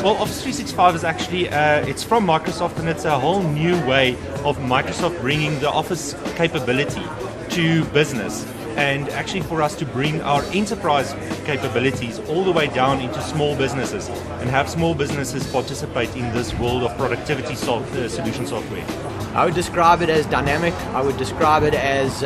Well, Office 365 is actually, it's from Microsoft, and it's a whole new way of Microsoft bringing the Office capability to business, and actually for us to bring our enterprise capabilities all the way down into small businesses and have small businesses participate in this world of productivity solution software. I would describe it as dynamic, I would describe it as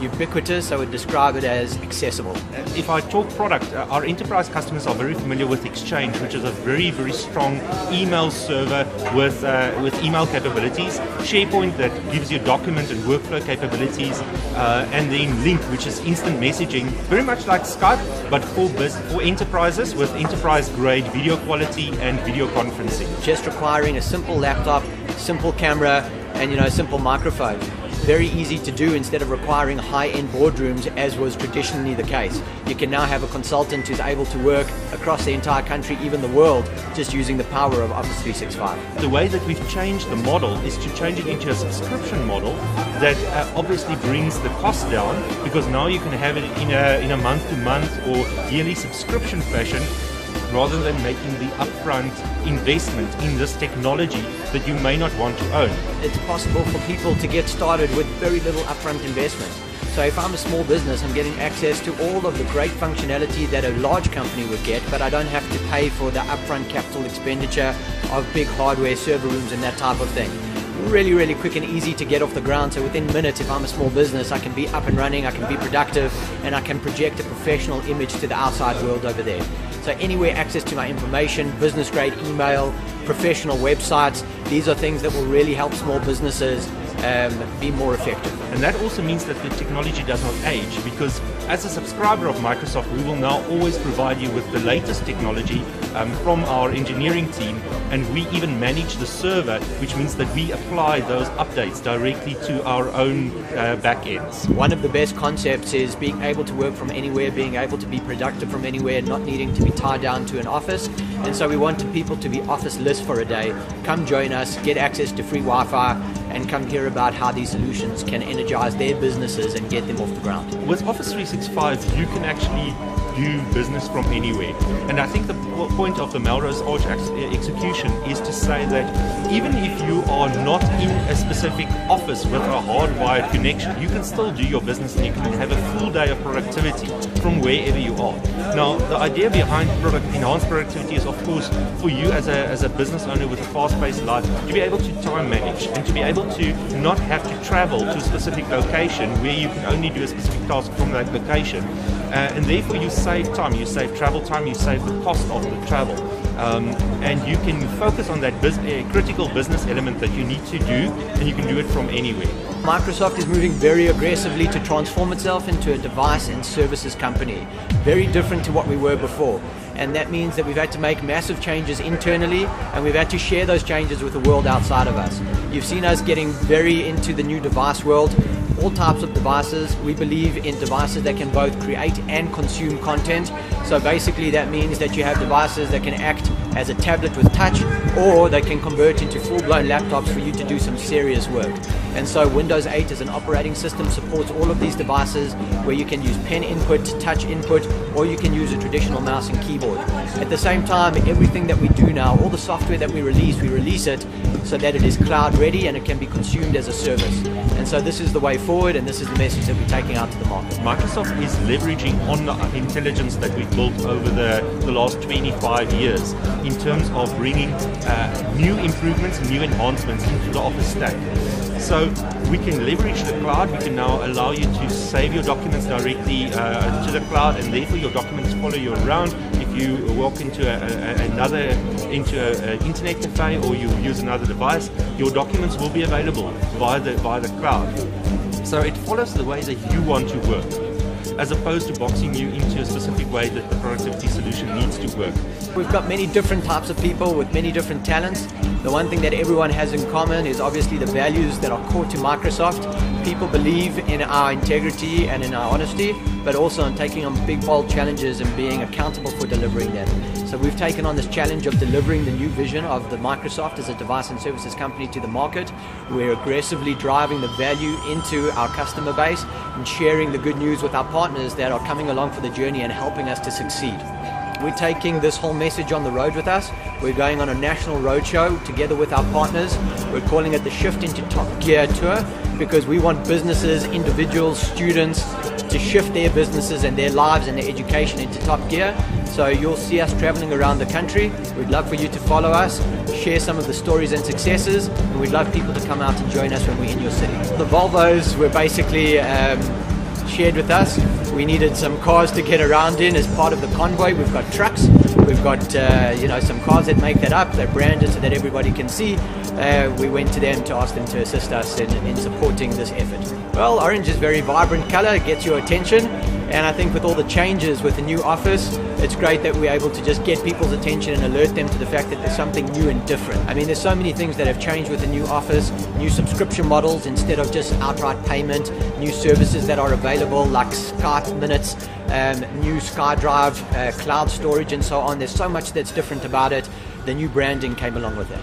ubiquitous, I would describe it as accessible. If I talk product, our enterprise customers are very familiar with Exchange, which is a very, very strong email server with email capabilities, SharePoint that gives you document and workflow capabilities, and then Link, which is instant messaging, very much like Skype, but for enterprises with enterprise-grade video quality and video conferencing. Just requiring a simple laptop, simple camera, and a simple microphone. Very easy to do instead of requiring high-end boardrooms as was traditionally the case. You can now have a consultant who's able to work across the entire country, even the world, just using the power of Office 365. The way that we've changed the model is to change it into a subscription model that obviously brings the cost down, because now you can have it in a month-to-month or yearly subscription fashion, rather than making the upfront investment in this technology that you may not want to own. It's possible for people to get started with very little upfront investment. So if I'm a small business, I'm getting access to all of the great functionality that a large company would get, but I don't have to pay for the upfront capital expenditure of big hardware, server rooms, and that type of thing. Really, really quick and easy to get off the ground. So within minutes, if I'm a small business, I can be up and running, I can be productive, and I can project a professional image to the outside world over there. So anywhere access to my information, business grade email, professional websites, these are things that will really help small businesses be more effective. And that also means that the technology does not age, because as a subscriber of Microsoft, we will now always provide you with the latest technology from our engineering team, and we even manage the server, which means that we apply those updates directly to our own backends. One of the best concepts is being able to work from anywhere, being able to be productive from anywhere, not needing to be tied down to an office. And so we want people to be office-less for a day. Come join us, get access to free Wi-Fi, and come hear about how these solutions can energize their businesses and get them off the ground. With Office 365, you can actually do business from anywhere. And I think the point of the Melrose Arch execution is to say that even if you are not in a specific office with a hardwired connection, you can still do your business and you can have a full day of productivity from wherever you are. Now, the idea behind enhanced productivity is, of course, for you as a business owner with a fast-paced life, to be able to time manage and to be able to not have to travel to a specific location where you can only do a specific task from that location. And therefore you save time, you save travel time, you save the cost of the travel. And you can focus on that critical business element that you need to do, and you can do it from anywhere. Microsoft is moving very aggressively to transform itself into a device and services company. Very different to what we were before. And that means that we've had to make massive changes internally, and we've had to share those changes with the world outside of us. You've seen us getting very into the new device world. All types of devices. We believe in devices that can both create and consume content. So basically that means that you have devices that can act as a tablet with touch, or they can convert into full-blown laptops for you to do some serious work. And so Windows 8 as an operating system supports all of these devices, where you can use pen input, touch input, or you can use a traditional mouse and keyboard. At the same time, everything that we do now, all the software that we release it so that it is cloud ready and it can be consumed as a service. And so this is the way forward, and this is the message that we're taking out to the market. Microsoft is leveraging on the intelligence that we've built over the last 25 years in terms of bringing new improvements and new enhancements into the Office stack. So we can leverage the cloud. We can now allow you to save your documents directly to the cloud, and therefore your documents follow you around. If you walk into an internet cafe or you use another device, your documents will be available via the cloud. So it follows the way that you want to work, as opposed to boxing you into a specific way that the productivity solution needs to work. We've got many different types of people with many different talents. The one thing that everyone has in common is obviously the values that are core to Microsoft. People believe in our integrity and in our honesty, but also in taking on big, bold challenges and being accountable for delivering them. So we've taken on this challenge of delivering the new vision of the Microsoft as a device and services company to the market. We're aggressively driving the value into our customer base and sharing the good news with our partners that are coming along for the journey and helping us to succeed. We're taking this whole message on the road with us. We're going on a national roadshow together with our partners. We're calling it the Shift into Top Gear Tour because we want businesses, individuals, students to shift their businesses and their lives and their education into top gear. So you'll see us traveling around the country. We'd love for you to follow us, share some of the stories and successes, and we'd love people to come out and join us when we're in your city. The Volvos were basically shared with us. We needed some cars to get around in as part of the convoy. We've got trucks, we've got some cars that make that up. They're branded so that everybody can see. We went to them to ask them to assist us in supporting this effort. Well, orange is a very vibrant color, it gets your attention, and I think with all the changes with the new office, it's great that we're able to just get people's attention and alert them to the fact that there's something new and different. I mean, there's so many things that have changed with the new office, new subscription models instead of just outright payment, new services that are available like Skype Minutes, new SkyDrive, cloud storage and so on. There's so much that's different about it. The new branding came along with it.